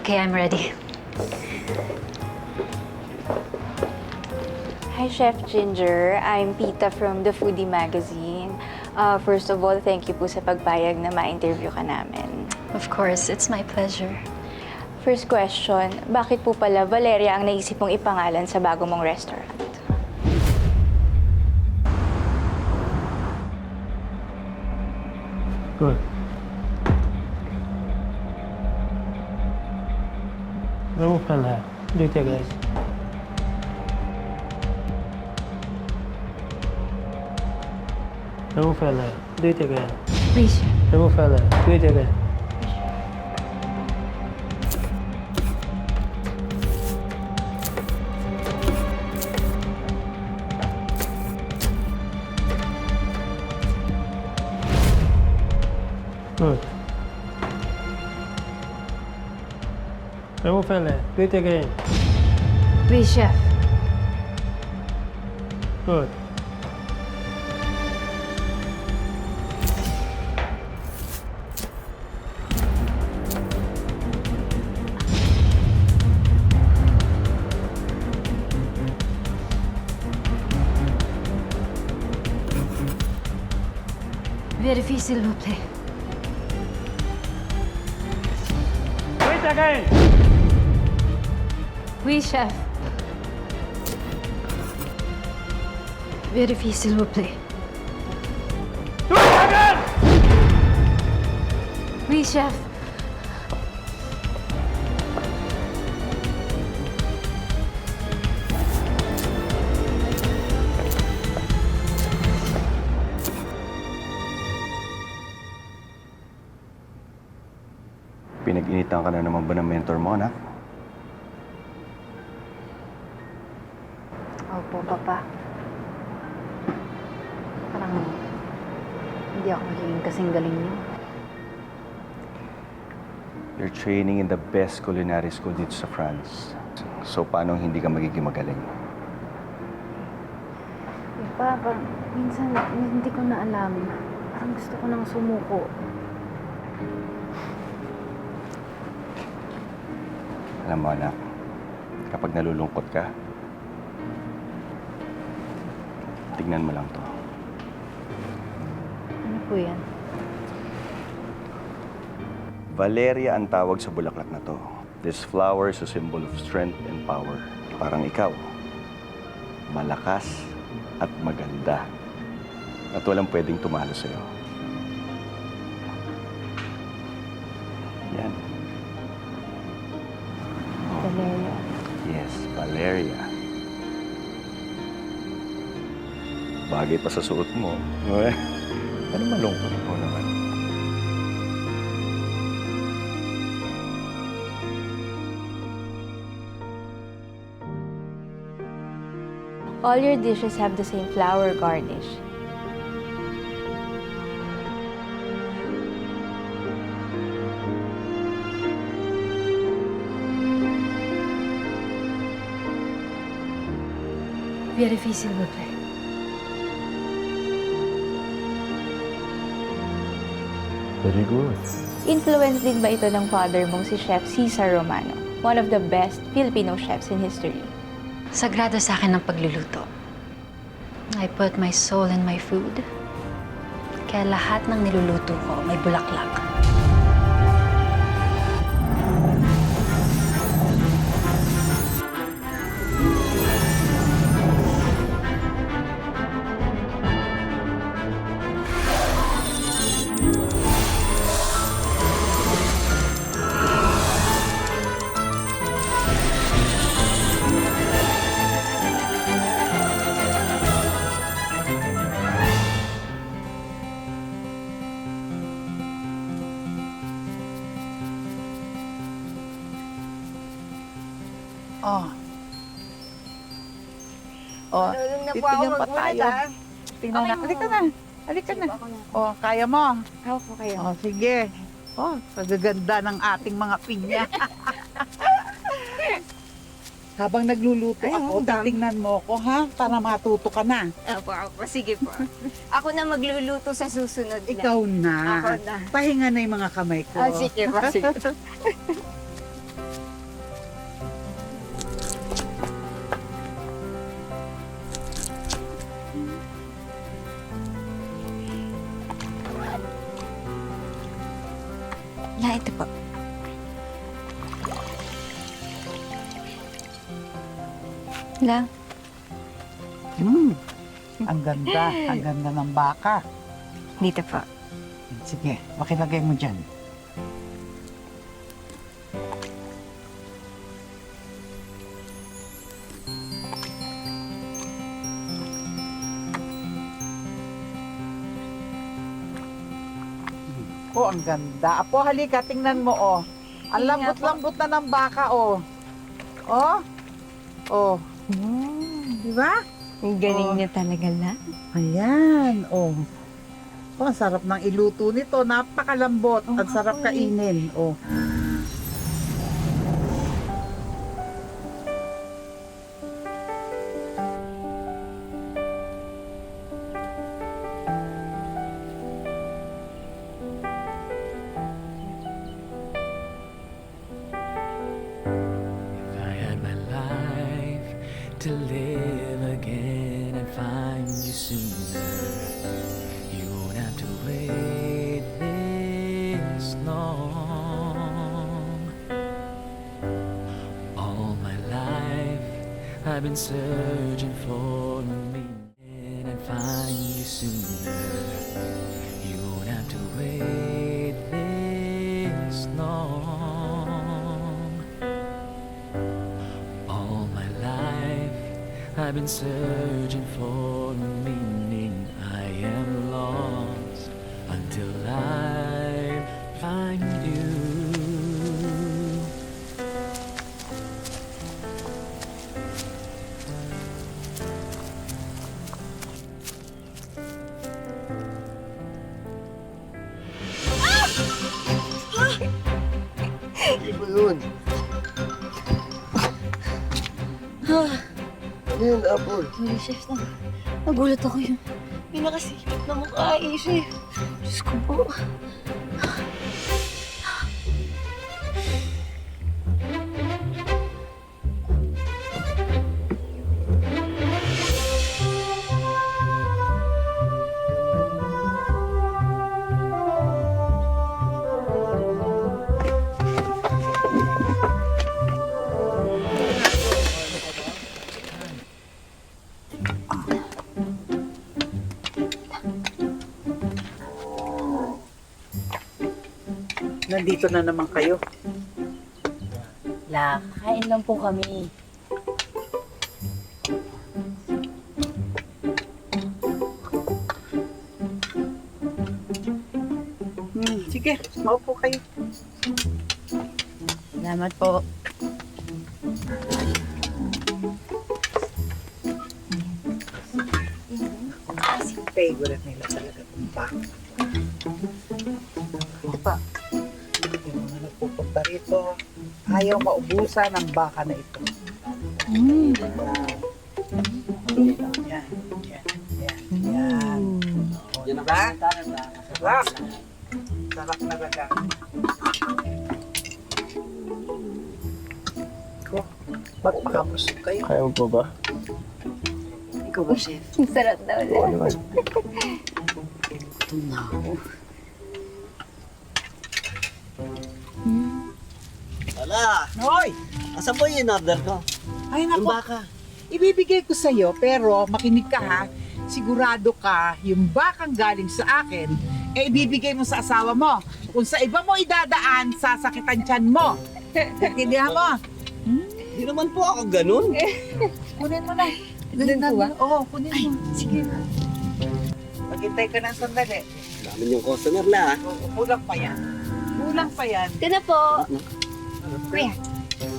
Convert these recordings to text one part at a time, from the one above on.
Okay, I'm ready. Hi, Chef Ginger. I'm Pita from The Foodie Magazine. First of all, thank you po sa pagpayag na ma-interview ka namin. Of course, it's my pleasure. First question, bakit po pala Valeria ang naisip mong ipangalan sa bago mong restaurant? Good. Remove fella. Do it again. Remove fella. Do it again. Please. Remove fella. Do it again. Good. Remove fella. Do it again. Please, Chef. Good. Vérifie, s'il vous plaît. Do it again. Oui, chef. Vérifie, s'il vous plaît. Do it again. Oui, chef. Pinag-initan ka na naman ba ng mentor mo, anak? Opo, Papa. Parang hindi ako magiging kasing galing niyo. You're training in the best culinary school dito sa France. So, paano hindi ka magiging magaling? Pa, parang minsan hindi ko na alam. Parang gusto ko nang sumuko. Alam mo, anak, kapag nalulungkot ka, tignan mo lang to. Ano po yan? Valeria ang tawag sa bulaklak na to. This flower is a symbol of strength and power. Parang ikaw, malakas at maganda. At walang pwedeng tumalo sa'yo. Yan. Valeria. Yes, Valeria. Bagay pa sa suot mo. Ano malungkot mo naman? All your dishes have the same flower garnish. Vérifie, s'il vous plaît. Very good. Influence din ba ito ng father mong si Chef Cesar Romano, one of the best Filipino chefs in history? Sagrado sa akin ang pagluluto. I put my soul in my food. Kaya lahat ng niluluto ko may bulaklak. Oh. Oh, titingnan pa tayo. Tingnan na. Halika na. Halika na. Oh, kaya mo? Ako kayo. Oh, sige. Oh, kagaganda ng ating mga pinya. Habang nagluluto ako, titingnan mo ko ha, para matuto ka na. Opo. Sige po. Ako na magluluto sa susunod na. Ikaw na. Ako na. Pahinga na yung mga kamay ko. Sige po, sige. Lang. Ang ganda ng baka. Dito po. Sige, makilagay mo dyan. Oh, ang ganda. Apo, halika, tingnan mo, oh. Ang lambot-lambot na ng baka, oh. Oh. Oh. Di ba? Ang galing Oh. niya talaga, La. Ayan, oh. Oh, ang sarap ng iluto nito. Napakalambot. Ang sarap kainin. Oh. If I had my life to live again and find you sooner, you won't have to wait this long. All my life I've been searching for a meaning and find you sooner. You won't have to wait this long. All my life I've been searching for a meaning. I am lost until I find you. Ano ba yun? Ano yun, Apple? Sorry, Chef. Nagulat ako yung pinakasilip na mukha, Chef. Diyos ko po. Nandito na naman kayo. La, kain lang po kami. Sige, maupo kayo. Salamat po. Favorite nila talaga itong baka. Baka, yung mga nagpupunta rito, ayaw maubusan ng baka na ito. Yan, yan, yan. O, diba? Sarap. Sarap talaga. Oh, magpakabusog kayo. Kaya mo pa ba? Ikaw ba, Chef? Sarap daw, La. Oo naman. Gutom na ako. Wala! Hoy! Asan po yung in-order ko? Ay, Yung naku. baka. Ibibigay ko sa'yo, pero makinig ka ha. Sigurado ka, yung bakang galing sa akin, eh ibibigay mo sa asawa mo. Kung sa iba mo idadaan, sasakitan tiyan mo. Naintindihan mo? Hindi naman po ako ganun. Kunin mo na. Doon po ba? Oo, kunin mo. Sige. Maghintay ka ng sandali. Dami yung customer la. Oo, kulang pa yan. Kulang pa yan. Ito na po. Kuya.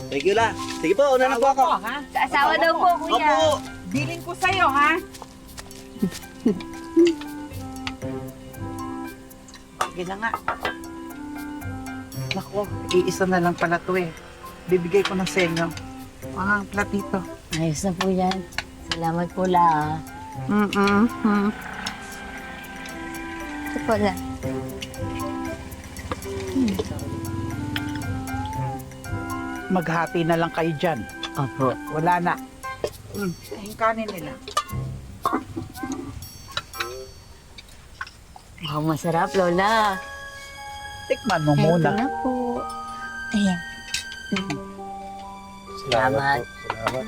Thank you la. Sige po, una na po ako. Asawa mo, ha? Sa asawa daw po, kuya. Opo! Bilin ko sa'yo, ha? Sige na nga. Naku, iisa na lang pala to eh. Bibigay ko na sa inyo. Ang platito. Ayos na po yan. Salamat po, La. Ito po, La. Maghati na lang kayo dyan. Opo. Wala na. Yung kanin nila. Mukhang masarap, Lola. Tikman mo Ito muna. na po. Ayan. Salamat. Salamat.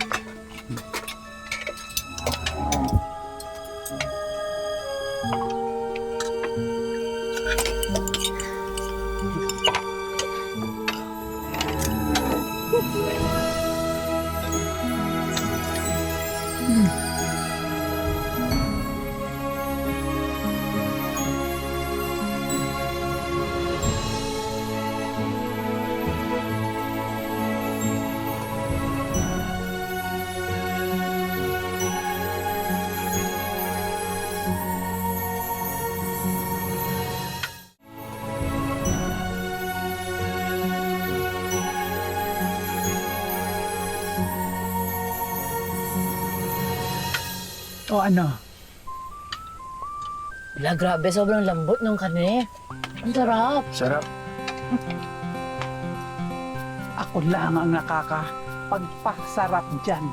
O ano? Wala, grabe. Sobrang lambot ng karne. Ang sarap. Sarap. Ako lang ang nakakapagpasarap dyan.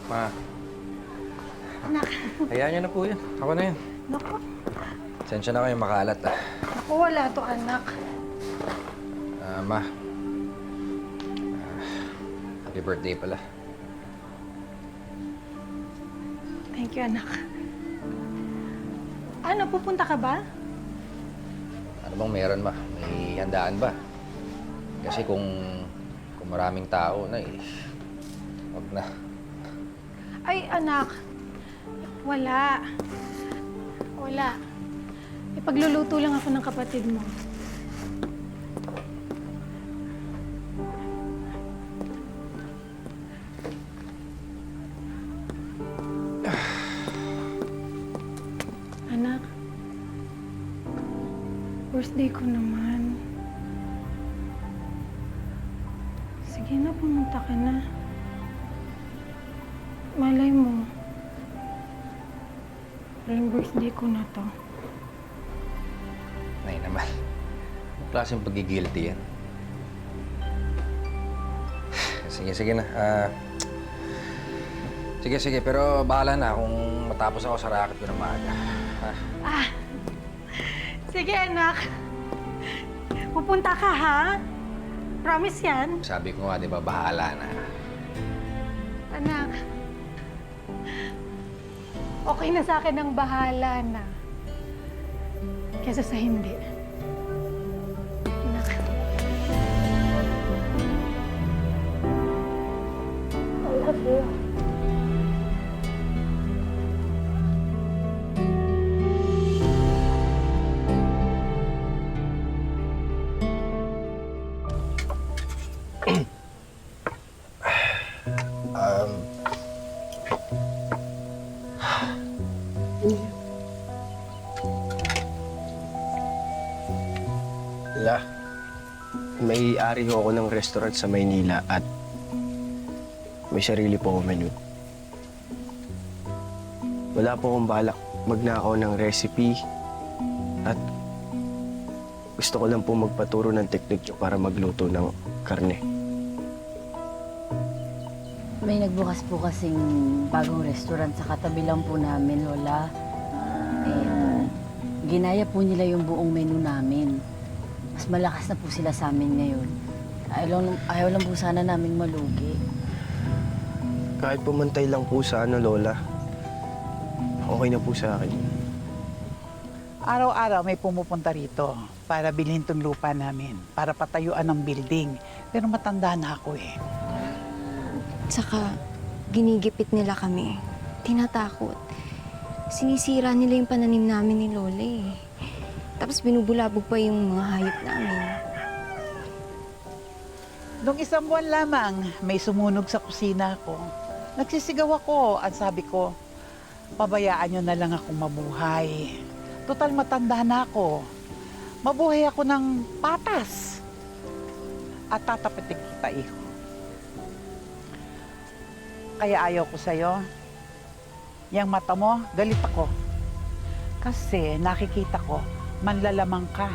Ma. Hayaan niyo na po yan. Ako na yan. Naku, Sensya na kayo makalat wala to anak. Ma. Happy birthday pala. Thank you, anak. Ano, pupunta ka ba? Ano bang meron, ma? May handaan ba? Kasi kung maraming tao na wag na. Ay, anak. Wala. Ipagluluto lang ako ng kapatid mo. Anak. Birthday ko naman. Sige na, pumunta ka na. Malay mo. Parang birthday ko na to. Nay naman. Anong klaseng pagigilty yan? Sige na. Sige. Pero bahala na kung matapos ako sa racket ko ng maaga. Ha? Sige, anak. Pupunta ka, ha? Promise yan. Sabi ko nga, di ba, bahala na. Anak. Okay na sa akin ang bahala na. Kesa sa hindi. Anak. I love you. La, may ari ho ako ng restaurant sa Maynila at may sarili po akong menu. Wala po akong balak magnakaw ng recipe at gusto ko lang po magpaturo ng teknik nyo para magluto ng karne. May nagbukas po kasing bagong restaurant sa katabi lang po namin, Lola. Ginaya po nila yung buong menu namin. Mas malakas na po sila sa amin ngayon. Ayaw lang po sana namin malugi. Kahit pumantay lang po sa Lola, okay na po sa akin. Araw-araw may pumupunta rito para bilhin tong lupa namin, para patayuan ng building. Pero matanda na ako eh. Tsaka, ginigipit nila kami. Tinatakot. Sinisira nila yung pananim namin ni Lola eh. Tapos binubulabog pa yung mga hayop namin. Noong isang buwan lamang, may sumunog sa kusina ko. Nagsisigaw ako at sabi ko, pabayaan nyo na lang akong mabuhay. Total matanda na ako. Mabuhay ako ng patas. At tatapitin kita, iho. Kaya ayaw ko sa'yo. Yang mata mo, galit ako. Kasi nakikita ko, manlalamang ka.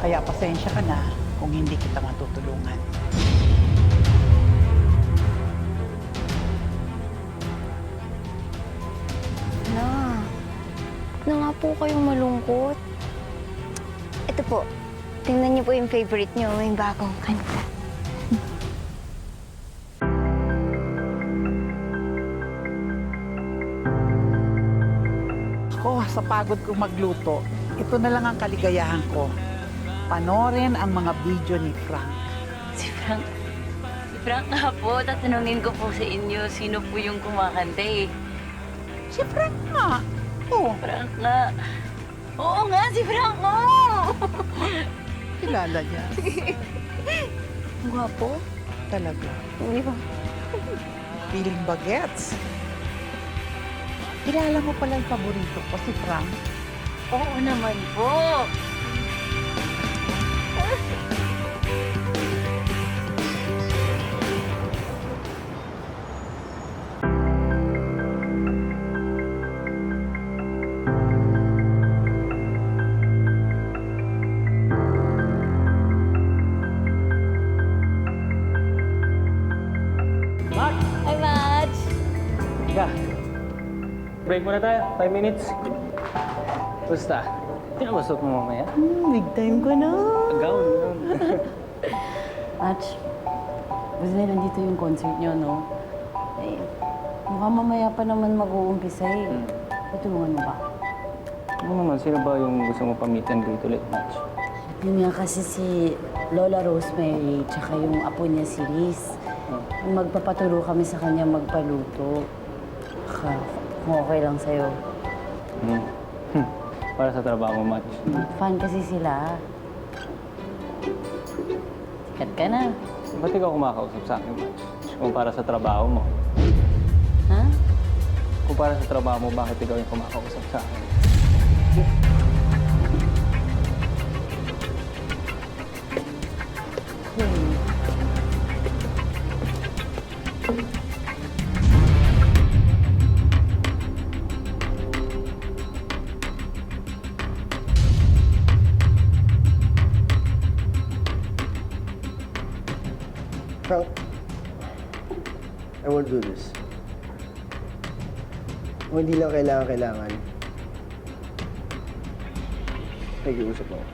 Kaya pasensya ka na kung hindi kita matutulungan. Na, po kayong malungkot. Ito po, tingnan niyo po yung favorite niyo. May bagong kanta. Ako, sa pagod kong magluto, ito na lang ang kaligayahan ko. Panorin ang mga video ni Frank. Si Frank nga po, tatanungin ko po sa inyo, sino po yung kumakanta eh. Si Frank nga. Oh, Frank nga. Oo nga, si Frank nga! kilala niya. Ang gwapo. Talaga. Hindi ba? Feeling bagets. Kilala mo pala yung paborito ko, si Frank. Oo naman po. Max! Hi, Match! Ka. Break muna tayo. 5 minutes. Basta. Tinabasok mo mamaya. Big time ko na. Gown. Match, buti na nandito yung concert nyo, no? Eh, mukhang mamaya pa naman mag-uumpisa eh. Tutulungan mo ba? Ano naman, sino ba yung gusto mo pa-meet and greet ulit, Match? Yun nga kasi si Lola Rosemary, tsaka yung apo niya si Liz. Magpapaturo kami sa kanya magpaluto. Kung okay lang sa'yo. Para sa trabaho mo, Match. Fan kasi sila. Sikat ka na. Ba't ikaw kumakausap sa akin, Match? Kung para sa trabaho mo. Ha? Kung para sa trabaho mo, bakit ikaw yung kumakausap sa akin? Frank, I won't do this. Kung hindi lang kailangan. Nag-iusap ako.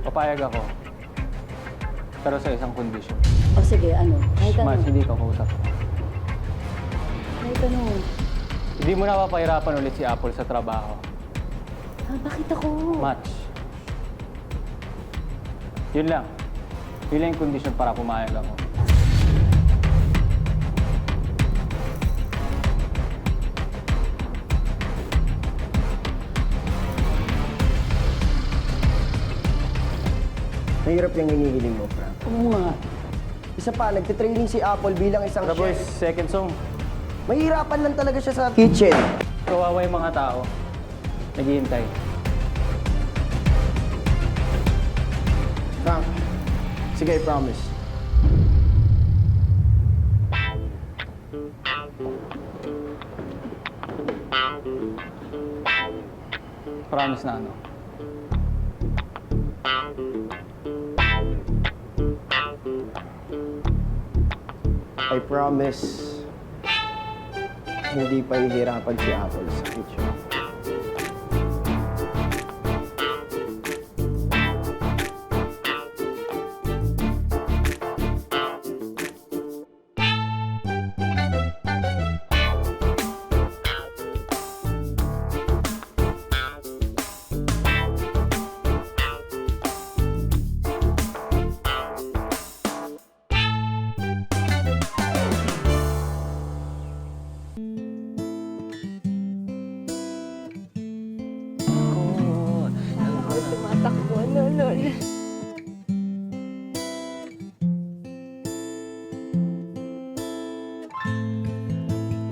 Papayag ako. Pero sa isang kondisyon. O sige, ano? Kahit ano. Match, hindi ka kausap ko. Kahit ano. Hindi mo na papahirapan ulit si Apple sa trabaho. Bakit ako? Match. Yun lang. Yun lang yung kondisyon para pumayag ako. Mahirap yung hinihiling mo, Frank. Oo nga. Isa pa, nagtitraining si Apple bilang isang The boys, chef. second song. Mahirapan lang talaga siya sa kitchen. Kawawa yung mga tao. Naghihintay. Frank, sige, I promise. Promise na ano. I promise, hindi pa hihirapan si Apple sa kitchen. Tumatakbo, lol.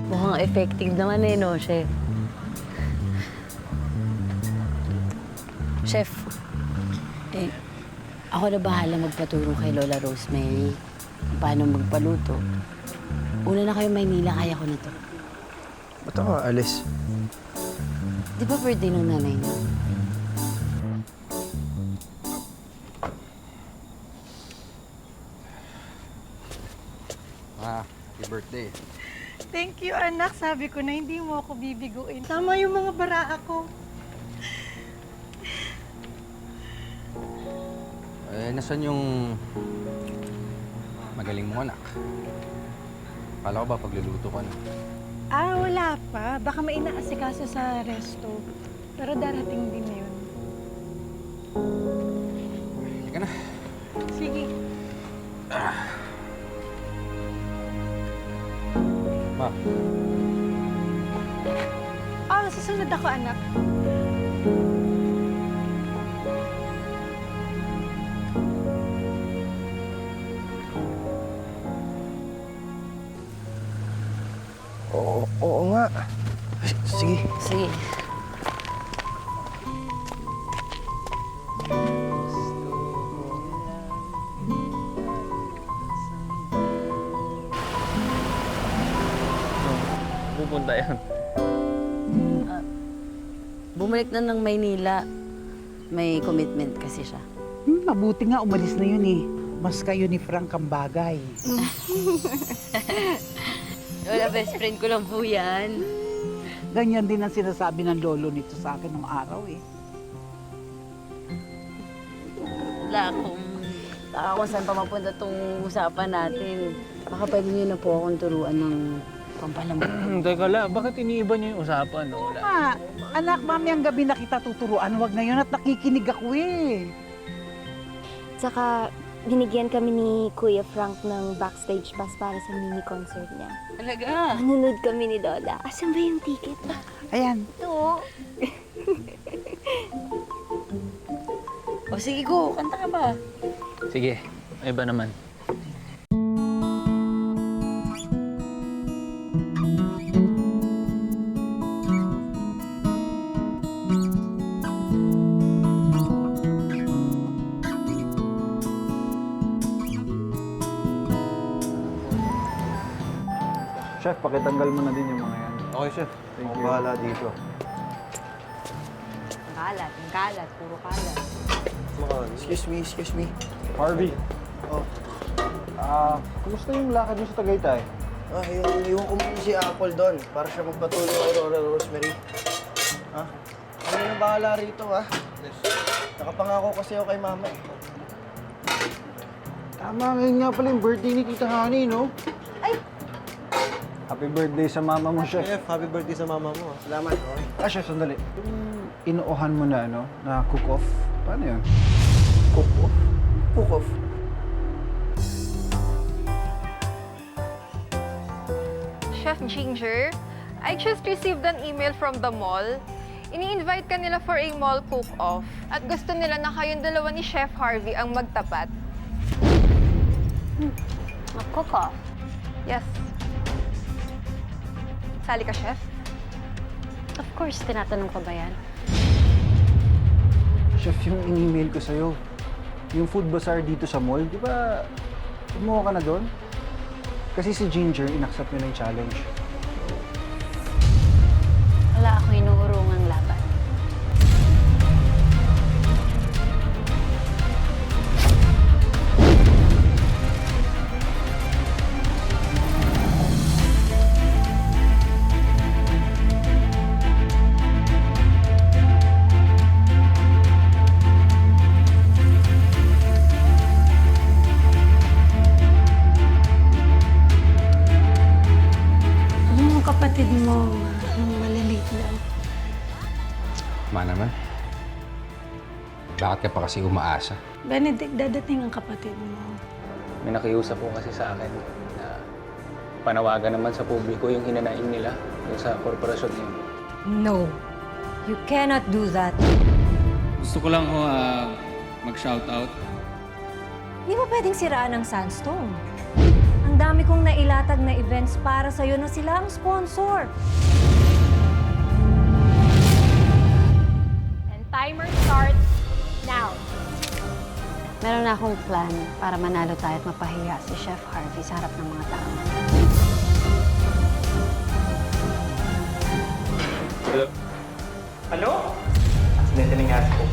Mukhang effective naman eh, no, Chef? Chef, ako na bahala magpaturo kay Lola Rosemary kung paano magpaluto. Una na kayo Maynila, kaya ko na to. Ba't ako alis? Di ba birthday ng nanay niyo? Happy birthday. Thank you, anak. Sabi ko na hindi mo ako bibiguin. Tama yung mga baraa ko. Nasaan yung magaling mo, anak? Kala ko ba pagluluto ka na? Wala pa. Baka may inaasikaso sa resto. Pero darating din yun. Halika na. Sige. Ma, Susunod ako, anak. Oo nga. Sige. Sige. Pupunta yan. Bumalik na ng Maynila. May commitment kasi siya. Mabuti nga umalis na yun eh. Mas kayo ni Frank ang bagay. Lola, best friend ko lang po yan. Ganyan din ang sinasabi ng lolo nito sa akin nung araw eh. Wala kung saan pa mapunta tong usapan natin. Baka pwede niyo na po akong turuan ng pampalambot. Teka lang, bakit iniiba niyo yung usapan, Lola? Anak, mami, ang gabi na kita tuturuan. Huwag ngayon at nakikinig ako eh. Tsaka, binigyan kami ni Kuya Frank ng backstage pass para sa mini-concert niya. Talaga? Manunod kami ni Lola. Asan ba yung ticket? Ayan. Ito. O sige, go. Kanta ka ba? Sige, iba naman. Chef, pakitanggal mo na din yung mga yan. Okay, chef. Ako bahala dito. Ang kalat, puro kalat. Excuse me. Harvey, Oh, kumusta yung lakad mo sa Tagaytay? iwan ko muna si Apple doon para siya magpatuloy kay Aurora Rosemary. Ha? Ano na bahala rito, ha? Nakapangako kasi ako kay Mama eh. Tama, ngayon nga pala yung birthday ni Tita Honey, no? Happy birthday sa mama mo, Chef. Chef, happy birthday sa mama mo. Salamat, okay? Chef, sandali. Yung inuohan mo na, no? Na cook-off. Paano yun? Cook-off? Cook-off? Chef Ginger, I just received an email from the mall. Ini-invite ka nila for a mall cook-off. At gusto nila na kayong dalawa ni Chef Harvey ang magtapat. Mag-cook-off? Yes. Sali ka, Chef? Of course, tinatanong ko ba yan? Chef, yung in-email ko sa'yo, yung food bazaar dito sa mall, di ba, kumuha ka na doon? Kasi si Ginger, inaccept niya na yung challenge. Wala akong inuurungang laban. Kapatid mo, maliliit lang. Ma naman. Bakit ka pa kasi umaasa? Benedict, dadating ang kapatid mo. May nakiusap po kasi sa akin na panawagan naman sa publiko yung hinanaing nila yung sa korporasyon niyo. No. You cannot do that. Gusto ko lang mag-shout out. Hindi mo pwedeng siraan ang Sandstone. Ang dami kong nailatag na events para sa'yo na sila ang sponsor. And timer starts now. Meron na akong plan para manalo tayo at mapahiya si Chef Harvey sa harap ng mga tao. Hello? Accidente nangyari po.